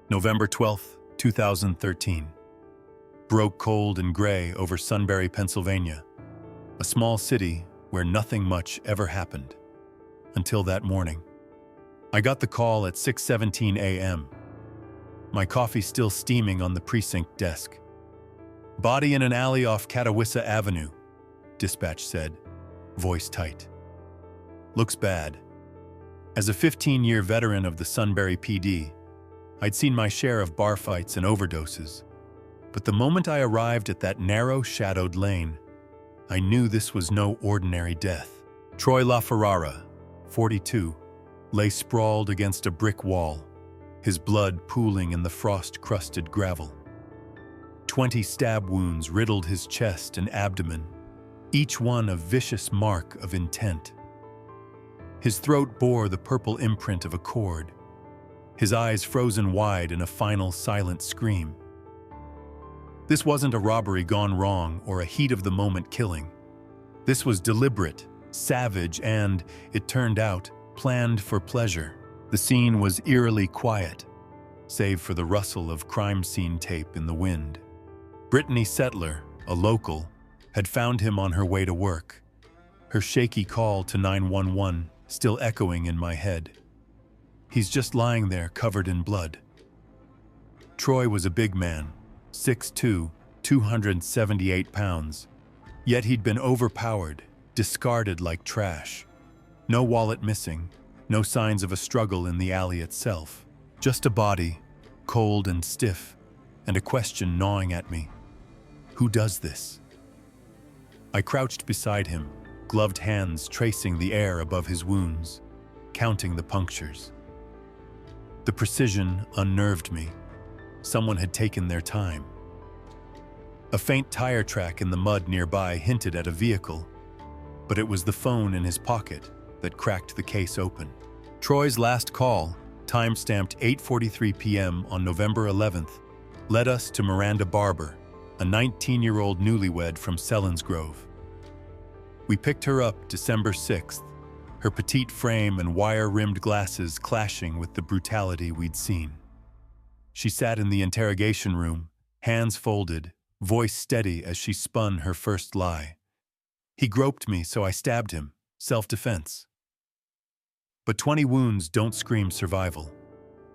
November 12th, 2013. Broke cold and gray over Sunbury, Pennsylvania, a small city where nothing much ever happened. Until that morning. I got the call at 6:17 a.m. My coffee still steaming on the precinct desk. "Body in an alley off Catawissa Avenue," dispatch said, voice tight. "Looks bad." As a 15-year veteran of the Sunbury PD, I'd seen my share of bar fights and overdoses. But the moment I arrived at that narrow, shadowed lane, I knew this was no ordinary death. Troy LaFerrara, 42, lay sprawled against a brick wall, his blood pooling in the frost-crusted gravel. 20 stab wounds riddled his chest and abdomen, each one a vicious mark of intent. His throat bore the purple imprint of a cord, his eyes frozen wide in a final silent scream. This wasn't a robbery gone wrong or a heat-of-the-moment killing. This was deliberate, savage, and, it turned out, planned for pleasure. The scene was eerily quiet, save for the rustle of crime scene tape in the wind. Brittany Settler, a local, had found him on her way to work, her shaky call to 911 still echoing in my head. He's just lying there covered in blood. Troy was a big man, 6'2", 278 pounds, yet he'd been overpowered, discarded like trash. No wallet missing, no signs of a struggle in the alley itself. Just a body, cold and stiff, and a question gnawing at me. Who does this? I crouched beside him, gloved hands tracing the air above his wounds, counting the punctures. The precision unnerved me. Someone had taken their time. A faint tire track in the mud nearby hinted at a vehicle, but it was the phone in his pocket that cracked the case open. Troy's last call, time-stamped 8:43 p.m. on November 11th, led us to Miranda Barber, a 19-year-old newlywed from Selinsgrove. We picked her up December 6th, her petite frame and wire-rimmed glasses clashing with the brutality we'd seen. She sat in the interrogation room, hands folded, voice steady as she spun her first lie. He groped me, so I stabbed him, self-defense. But 20 wounds don't scream survival.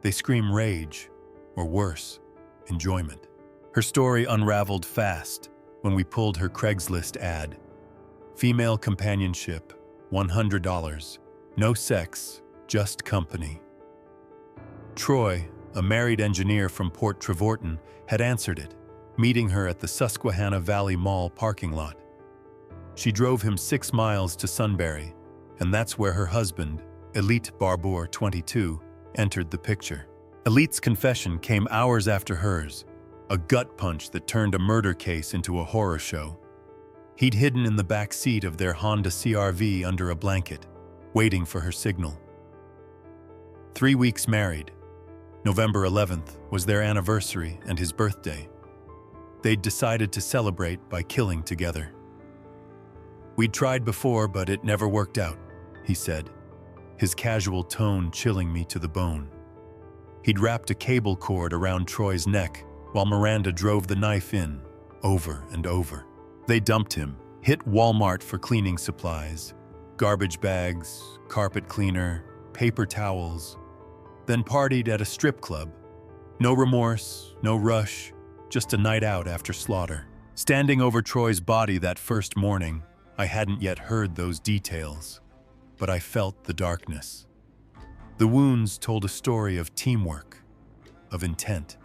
They scream rage, or worse, enjoyment. Her story unraveled fast when we pulled her Craigslist ad. Female companionship, $100. No sex, just company. Troy, a married engineer from Port Trevorton, had answered it, meeting her at the Susquehanna Valley Mall parking lot. She drove him 6 miles to Sunbury, and that's where her husband, Elytte Barbour, 22, entered the picture. Elitte's confession came hours after hers, a gut punch that turned a murder case into a horror show. He'd hidden in the back seat of their Honda CR-V under a blanket, waiting for her signal. 3 weeks married. November 11th was their anniversary and his birthday. They'd decided to celebrate by killing together. "We'd tried before, but it never worked out," he said, his casual tone chilling me to the bone. He'd wrapped a cable cord around Troy's neck while Miranda drove the knife in, over and over. They dumped him, hit Walmart for cleaning supplies, garbage bags, carpet cleaner, paper towels, then partied at a strip club. No remorse, no rush, just a night out after slaughter. Standing over Troy's body that first morning, I hadn't yet heard those details, but I felt the darkness. The wounds told a story of teamwork, of intent.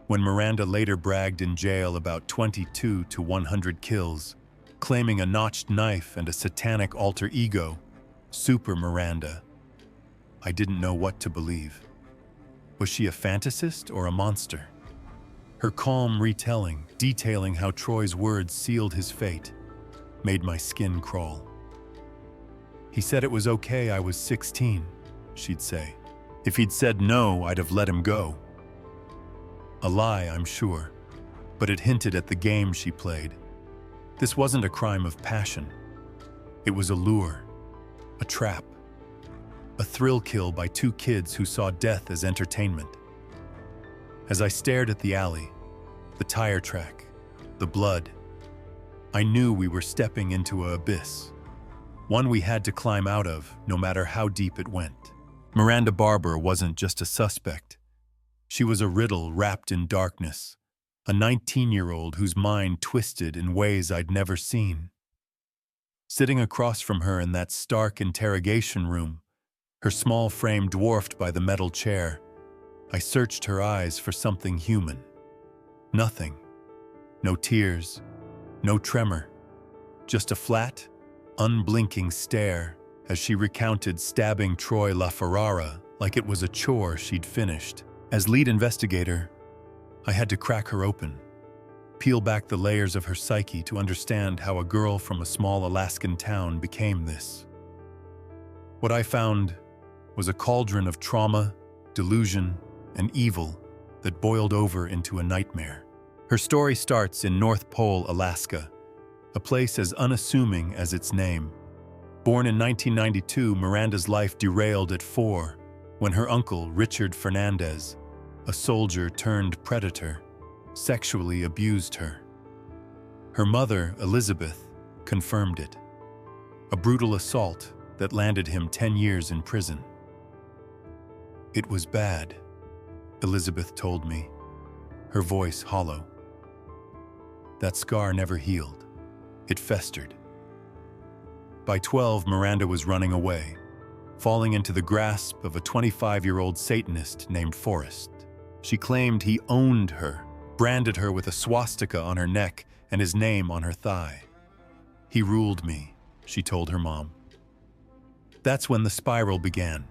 When Miranda later bragged in jail about 22 to 100 kills, claiming a notched knife and a satanic alter ego, Super Miranda, I didn't know what to believe. Was she a fantasist or a monster? Her calm retelling, detailing how Troy's words sealed his fate, made my skin crawl. "He said it was okay I was 16, she'd say. "If he'd said no, I'd have let him go." A lie, I'm sure, but it hinted at the game she played. This wasn't a crime of passion. It was a lure, a trap, a thrill kill by 2 kids who saw death as entertainment. As I stared at the alley, the tire track, the blood, I knew we were stepping into an abyss, one we had to climb out of no matter how deep it went. Miranda Barber wasn't just a suspect. She was a riddle wrapped in darkness, a 19-year-old whose mind twisted in ways I'd never seen. Sitting across from her in that stark interrogation room, her small frame dwarfed by the metal chair, I searched her eyes for something human. Nothing. No tears, no tremor, just a flat, unblinking stare as she recounted stabbing Troy LaFerrara like it was a chore she'd finished. As lead investigator, I had to crack her open, peel back the layers of her psyche to understand how a girl from a small Alaskan town became this. What I found was a cauldron of trauma, delusion, and evil that boiled over into a nightmare. Her story starts in North Pole, Alaska, a place as unassuming as its name. Born in 1992, Miranda's life derailed at 4 when her uncle, Richard Fernandez, a soldier turned predator, sexually abused her. Her mother, Elizabeth, confirmed it. A brutal assault that landed him 10 years in prison. It was bad, Elizabeth told me, her voice hollow. That scar never healed. It festered. By 12, Miranda was running away, falling into the grasp of a 25-year-old Satanist named Forrest. She claimed he owned her, branded her with a swastika on her neck and his name on her thigh. He ruled me, she told her mom. That's when the spiral began.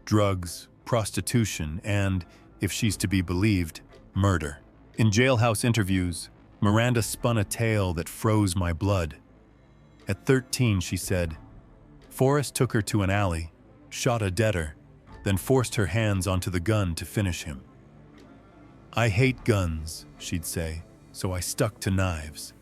Drugs, prostitution, and, if she's to be believed, murder. In jailhouse interviews, Miranda spun a tale that froze my blood. At 13, she said, Forrest took her to an alley, shot a debtor, then forced her hands onto the gun to finish him. I hate guns, she'd say, so I stuck to knives.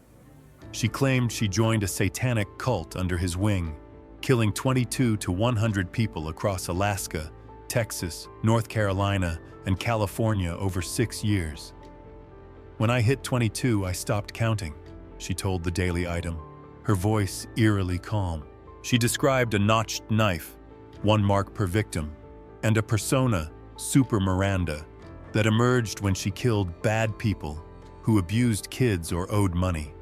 She claimed she joined a satanic cult under his wing, killing 22 to 100 people across Alaska, Texas, North Carolina, and California over 6 years. When I hit 22, I stopped counting, she told the Daily Item, her voice eerily calm. She described a notched knife, 1 mark per victim, and a persona, Super Miranda, that emerged when she killed bad people who abused kids or owed money.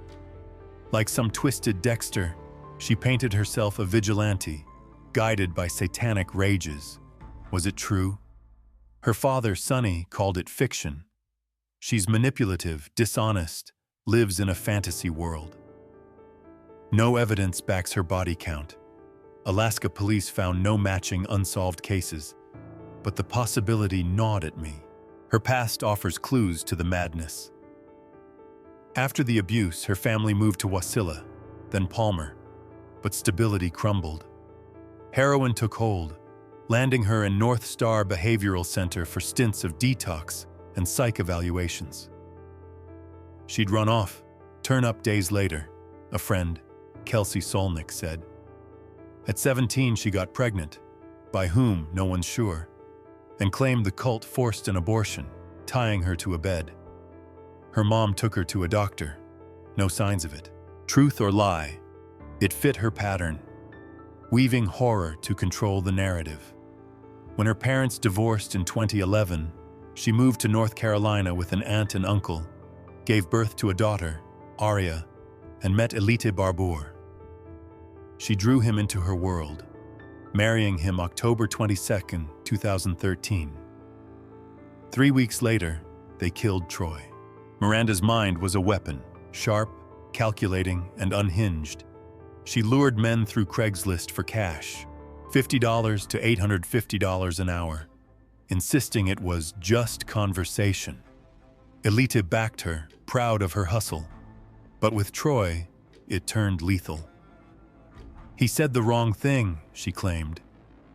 Like some twisted Dexter, she painted herself a vigilante, guided by satanic rages. Was it true? Her father, Sonny, called it fiction. She's manipulative, dishonest, lives in a fantasy world. No evidence backs her body count. Alaska police found no matching unsolved cases, but the possibility gnawed at me. Her past offers clues to the madness. After the abuse, her family moved to Wasilla, then Palmer, but stability crumbled. Heroin took hold, landing her in North Star Behavioral Center for stints of detox and psych evaluations. She'd run off, turn up days later, a friend, Kelsey Solnick, said. At 17, she got pregnant, by whom no one's sure, and claimed the cult forced an abortion, tying her to a bed. Her mom took her to a doctor. No signs of it. Truth or lie, it fit her pattern, weaving horror to control the narrative. When her parents divorced in 2011, she moved to North Carolina with an aunt and uncle, gave birth to a daughter, Aria, and met Elytte Barbour. She drew him into her world, marrying him October 22, 2013. 3 weeks later, they killed Troy. Miranda's mind was a weapon, sharp, calculating, and unhinged. She lured men through Craigslist for cash, $50 to $850 an hour, insisting it was just conversation. Elytte backed her, proud of her hustle. But with Troy, it turned lethal. He said the wrong thing, she claimed,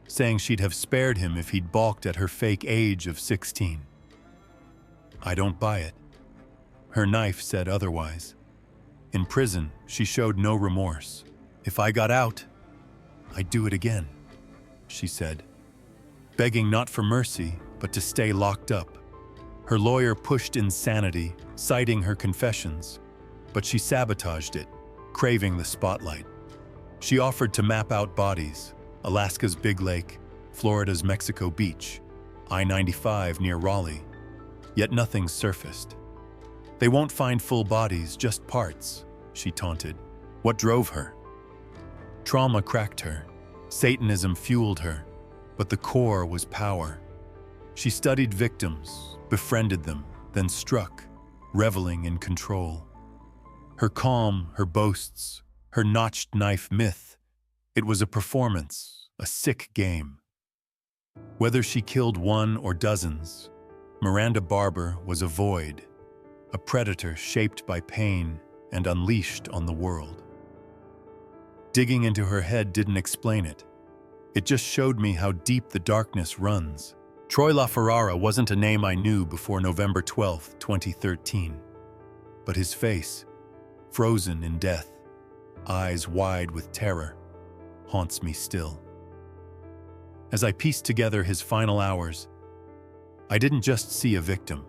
saying she'd have spared him if he'd balked at her fake age of 16. I don't buy it. Her knife said otherwise. In prison, she showed no remorse. If I got out, I'd do it again, she said, begging not for mercy, but to stay locked up. Her lawyer pushed insanity, citing her confessions, but she sabotaged it, craving the spotlight. She offered to map out bodies: Alaska's Big Lake, Florida's Mexico Beach, I-95 near Raleigh. Yet nothing surfaced. "They won't find full bodies, just parts," she taunted. What drove her? Trauma cracked her. Satanism fueled her, but the core was power. She studied victims, befriended them, then struck, reveling in control. Her calm, her boasts, her notched knife myth. It was a performance, a sick game. Whether she killed one or dozens, Miranda Barber was a void, a predator shaped by pain and unleashed on the world. Digging into her head didn't explain it. It just showed me how deep the darkness runs. Troy LaFerrara wasn't a name I knew before November 12, 2013. But his face, frozen in death, eyes wide with terror, haunts me still. As I pieced together his final hours, I didn't just see a victim.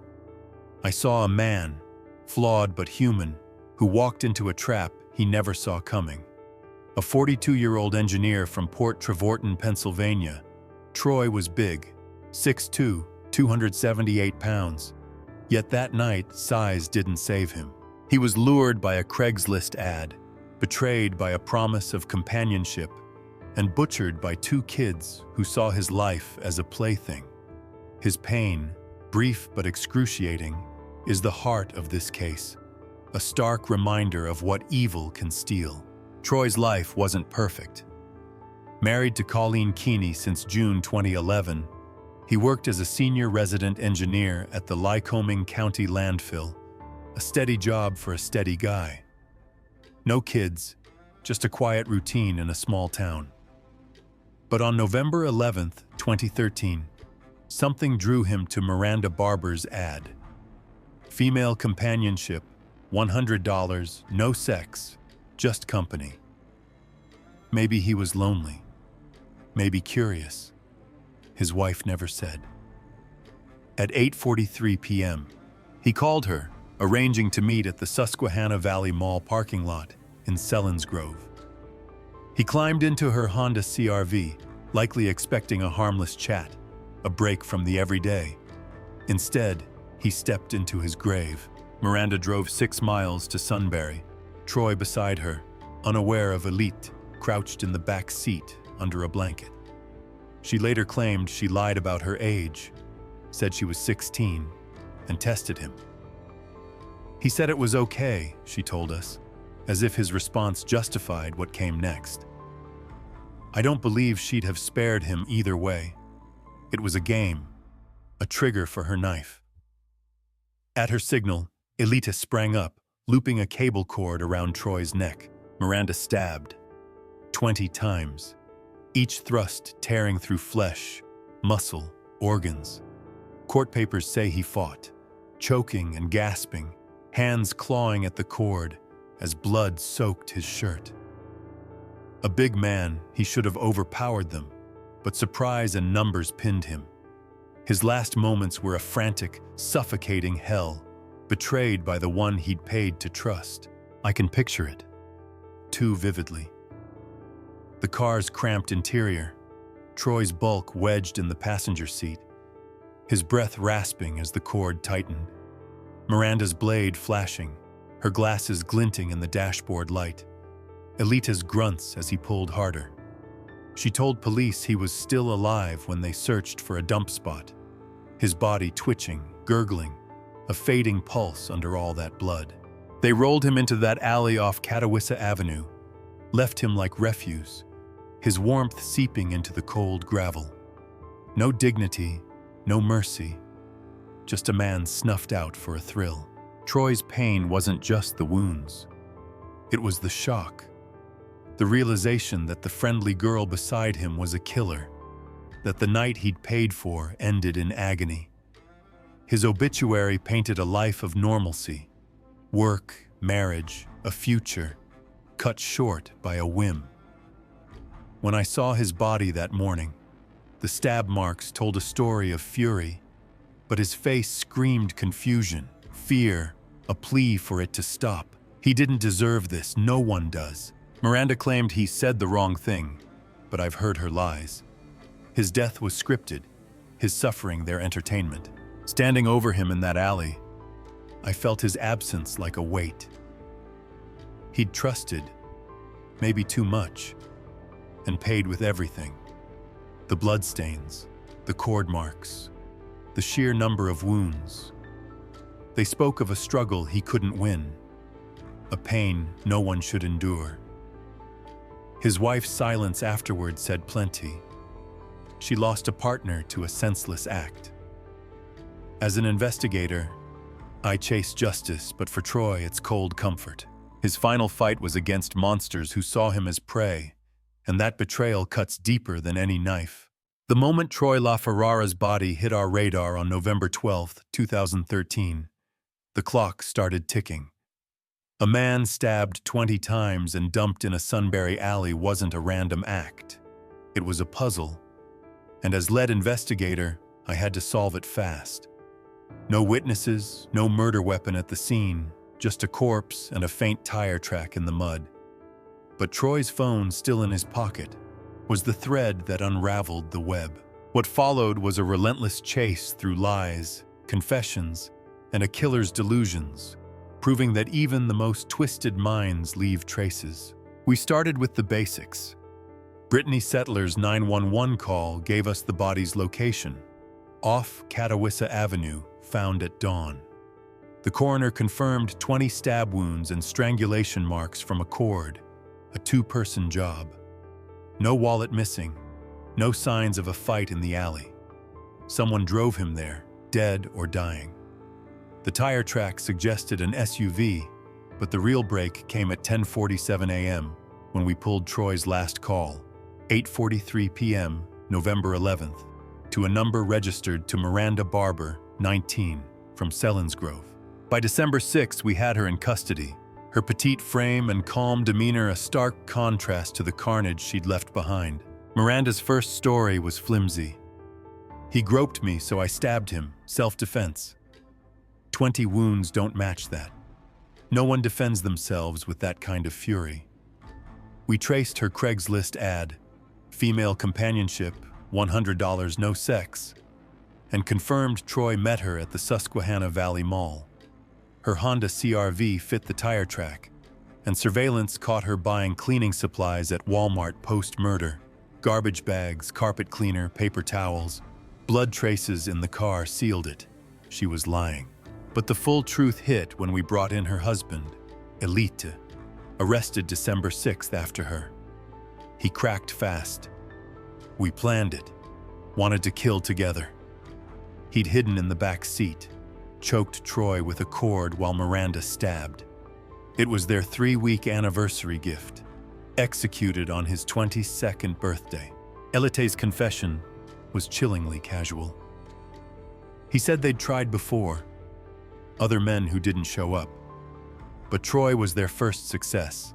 I saw a man, flawed but human, who walked into a trap he never saw coming. A 42-year-old engineer from Port Trevorton, Pennsylvania, Troy was big, 6'2", 278 pounds. Yet that night, size didn't save him. He was lured by a Craigslist ad, betrayed by a promise of companionship, and butchered by two kids who saw his life as a plaything. His pain, brief but excruciating, is the heart of this case, a stark reminder of what evil can steal. Troy's life wasn't perfect. Married to Colleen Keeney since June 2011, he worked as a senior resident engineer at the Lycoming County landfill, a steady job for a steady guy. No kids, just a quiet routine in a small town. But on November 11, 2013, something drew him to Miranda Barber's ad. Female companionship, $100, no sex, just company. Maybe he was lonely. Maybe curious. His wife never said. At 8:43 p.m., he called her, arranging to meet at the Susquehanna Valley Mall parking lot in Selinsgrove. He climbed into her Honda CR-V, likely expecting a harmless chat, a break from the everyday. Instead, he stepped into his grave. Miranda drove 6 miles to Sunbury, Troy beside her, unaware of Elytte, crouched in the back seat under a blanket. She later claimed she lied about her age, said she was 16, and tested him. He said it was okay, she told us, as if his response justified what came next. I don't believe she'd have spared him either way. It was a game, a trigger for her knife. At her signal, Elytte sprang up, looping a cable cord around Troy's neck. Miranda stabbed 20 times, each thrust tearing through flesh, muscle, organs. Court papers say he fought, choking and gasping, hands clawing at the cord as blood soaked his shirt. A big man, he should have overpowered them, but surprise and numbers pinned him. His last moments were a frantic, suffocating hell, betrayed by the one he'd paid to trust. I can picture it, too vividly. The car's cramped interior, Troy's bulk wedged in the passenger seat, his breath rasping as the cord tightened. Miranda's blade flashing, her glasses glinting in the dashboard light. Elitte's grunts as he pulled harder. She told police he was still alive when they searched for a dump spot, his body twitching, gurgling, a fading pulse under all that blood. They rolled him into that alley off Catawissa Avenue, left him like refuse, his warmth seeping into the cold gravel. No dignity, no mercy, just a man snuffed out for a thrill. Troy's pain wasn't just the wounds. It was the shock, the realization that the friendly girl beside him was a killer, that the night he'd paid for ended in agony. His obituary painted a life of normalcy, work, marriage, a future, cut short by a whim. When I saw his body that morning, the stab marks told a story of fury, but his face screamed confusion, fear, a plea for it to stop. He didn't deserve this, no one does. Miranda claimed he said the wrong thing, but I've heard her lies. His death was scripted, his suffering their entertainment. Standing over him in that alley, I felt his absence like a weight. He'd trusted, maybe too much, and paid with everything. The bloodstains, the cord marks, the sheer number of wounds. They spoke of a struggle he couldn't win, a pain no one should endure. His wife's silence afterward said plenty. She lost a partner to a senseless act. As an investigator, I chase justice, but for Troy, it's cold comfort. His final fight was against monsters who saw him as prey, and that betrayal cuts deeper than any knife. The moment Troy LaFerrara's body hit our radar on November 12, 2013, the clock started ticking. A man stabbed 20 times and dumped in a Sunbury alley wasn't a random act. It was a puzzle, and as lead investigator, I had to solve it fast. No witnesses, no murder weapon at the scene, just a corpse and a faint tire track in the mud. But Troy's phone, still in his pocket, was the thread that unraveled the web. What followed was a relentless chase through lies, confessions, and a killer's delusions, proving that even the most twisted minds leave traces. We started with the basics. Brittany Settler's 911 call gave us the body's location, off Catawissa Avenue, found at dawn. The coroner confirmed 20 stab wounds and strangulation marks from a cord, a two-person job. No wallet missing, no signs of a fight in the alley. Someone drove him there, dead or dying. The tire track suggested an SUV, but the real break came at 10:47 a.m. when we pulled Troy's last call, 8:43 p.m., November 11th, to a number registered to Miranda Barber, 19, from Selinsgrove. By December 6, we had her in custody, her petite frame and calm demeanor a stark contrast to the carnage she'd left behind. Miranda's first story was flimsy. He groped me, so I stabbed him, self-defense. 20 wounds don't match that. No one defends themselves with that kind of fury. We traced her Craigslist ad, female companionship, $100 no sex, and confirmed Troy met her at the Susquehanna Valley Mall. Her Honda CR-V fit the tire track, and surveillance caught her buying cleaning supplies at Walmart post-murder. Garbage bags, carpet cleaner, paper towels. Blood traces in the car sealed it. She was lying. But the full truth hit when we brought in her husband, Elytte, arrested December 6th after her. He cracked fast. We planned it, wanted to kill together. He'd hidden in the back seat, choked Troy with a cord while Miranda stabbed. It was their 3-week anniversary gift, executed on his 22nd birthday. Elitte's confession was chillingly casual. He said they'd tried before, other men who didn't show up, but Troy was their first success.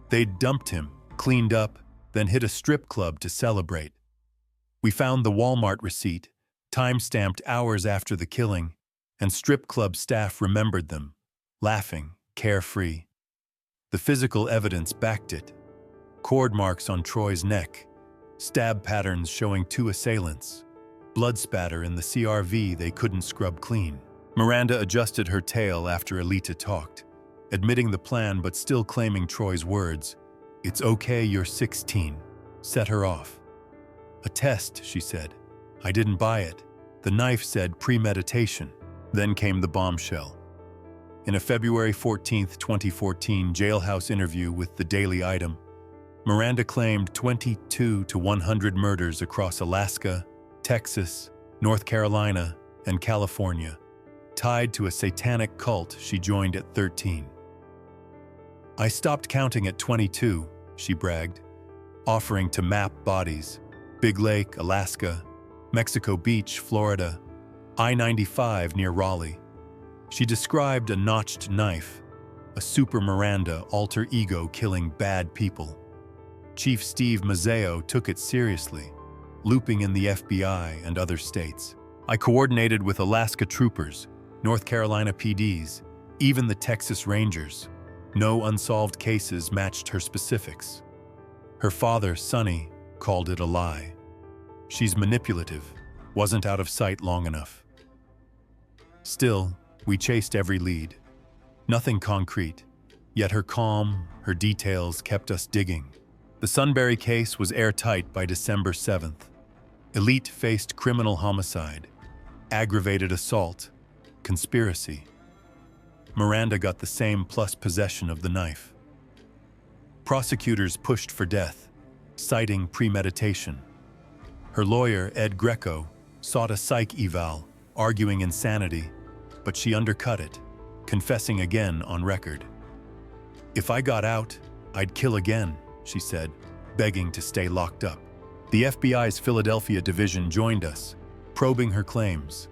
They'd dumped him, cleaned up, then hit a strip club to celebrate. We found the Walmart receipt, time-stamped hours after the killing, and strip club staff remembered them, laughing, carefree. The physical evidence backed it. Cord marks on Troy's neck, stab patterns showing 2 assailants, blood spatter in the CR-V they couldn't scrub clean. Miranda adjusted her tale after Elytte talked, admitting the plan but still claiming Troy's words. "It's okay, you're 16. Set her off." "A test," she said. "I didn't buy it." The knife said premeditation. Then came the bombshell. In a February 14, 2014 jailhouse interview with the Daily Item, Miranda claimed 22 to 100 murders across Alaska, Texas, North Carolina, and California, tied to a satanic cult she joined at 13. "I stopped counting at 22, she bragged, offering to map bodies: Big Lake, Alaska, Mexico Beach, Florida, I-95 near Raleigh. She described a notched knife, a Super Miranda alter ego killing bad people. Chief Steve Mazzeo took it seriously, looping in the FBI and other states. I coordinated with Alaska troopers, North Carolina PDs, even the Texas Rangers. No unsolved cases matched her specifics. Her father, Sonny, called it a lie. She's manipulative, wasn't out of sight long enough. Still, we chased every lead. Nothing concrete, yet her calm, her details kept us digging. The Sunbury case was airtight by December 7th. Elytte faced criminal homicide, aggravated assault, conspiracy. Miranda got the same plus possession of the knife. Prosecutors pushed for death, citing premeditation. Her lawyer, Ed Greco, sought a psych eval, arguing insanity, but she undercut it, confessing again on record. "If I got out, I'd kill again," she said, begging to stay locked up. The FBI's Philadelphia division joined us, probing her claims.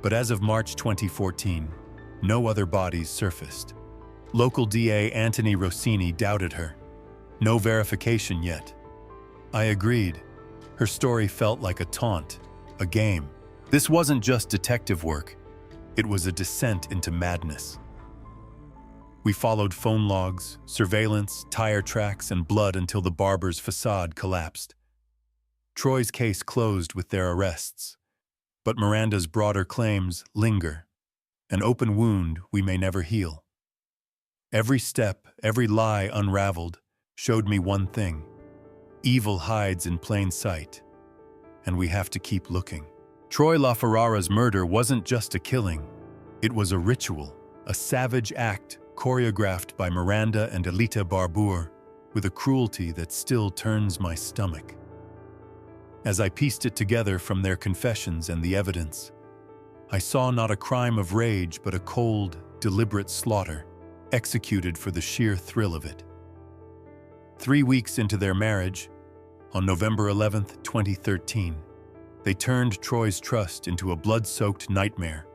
But as of March 2014, no other bodies surfaced. Local DA Anthony Rossini doubted her. No verification yet. I agreed. Her story felt like a taunt, a game. This wasn't just detective work. It was a descent into madness. We followed phone logs, surveillance, tire tracks, and blood until the barber's facade collapsed. Troy's case closed with their arrests. But Miranda's broader claims linger. An open wound we may never heal. Every step, every lie unraveled, showed me one thing. Evil hides in plain sight, and we have to keep looking. Troy LaFerrara's murder wasn't just a killing. It was a ritual, a savage act choreographed by Miranda and Elytte Barbour with a cruelty that still turns my stomach. As I pieced it together from their confessions and the evidence, I saw not a crime of rage but a cold, deliberate slaughter, executed for the sheer thrill of it. 3 weeks into their marriage, on November 11th, 2013, they turned Troy's trust into a blood-soaked nightmare,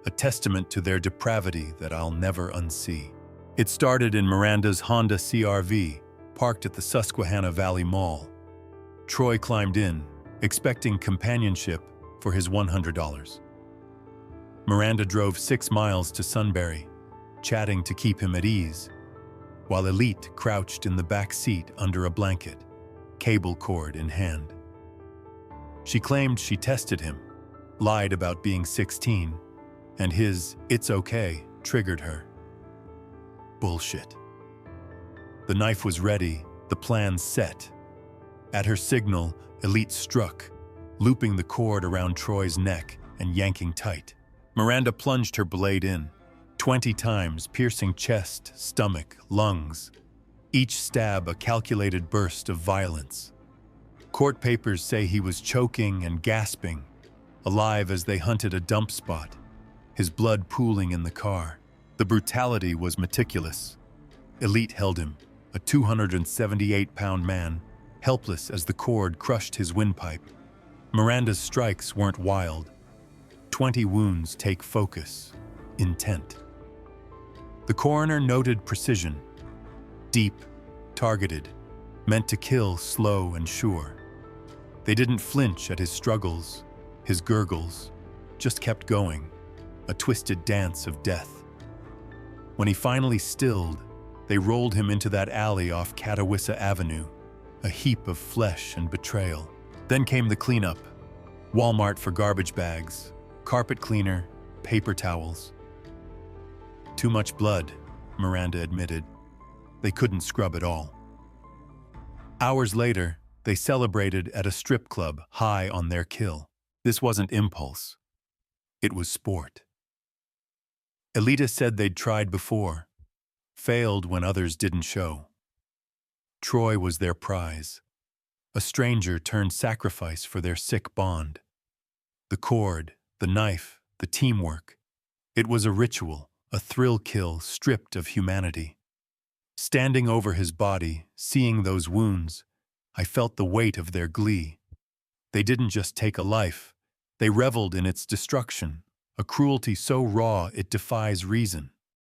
a testament to their depravity that I'll never unsee. It started in Miranda's Honda CR-V, parked at the Susquehanna Valley Mall. Troy climbed in, expecting companionship for his $100. Miranda drove 6 miles to Sunbury, chatting to keep him at ease, while Elytte crouched in the back seat under a blanket, cable cord in hand. She claimed she tested him, lied about being 16, and his "it's okay" triggered her. Bullshit. The knife was ready, the plan set. At her signal, Elytte struck, looping the cord around Troy's neck and yanking tight. Miranda plunged her blade in, 20 times, piercing chest, stomach, lungs. Each stab a calculated burst of violence. Court papers say he was choking and gasping, alive as they hunted a dump spot, his blood pooling in the car. The brutality was meticulous. Elytte held him, a 278-pound man, helpless as the cord crushed his windpipe. Miranda's strikes weren't wild. 20 wounds take focus, intent. The coroner noted precision. Deep, targeted, meant to kill slow and sure. They didn't flinch at his struggles, his gurgles, just kept going, a twisted dance of death. When he finally stilled, they rolled him into that alley off Catawissa Avenue, a heap of flesh and betrayal. Then came the cleanup. Walmart for garbage bags, carpet cleaner, paper towels. Too much blood, Miranda admitted. They couldn't scrub it all. Hours later, they celebrated at a strip club high on their kill. This wasn't impulse. It was sport. Elytte said they'd tried before, failed when others didn't show. Troy was their prize. A stranger turned sacrifice for their sick bond. The cord, the knife, the teamwork. It was a ritual, a thrill kill stripped of humanity. Standing over his body, seeing those wounds, I felt the weight of their glee. They didn't just take a life, they reveled in its destruction, a cruelty so raw it defies reason.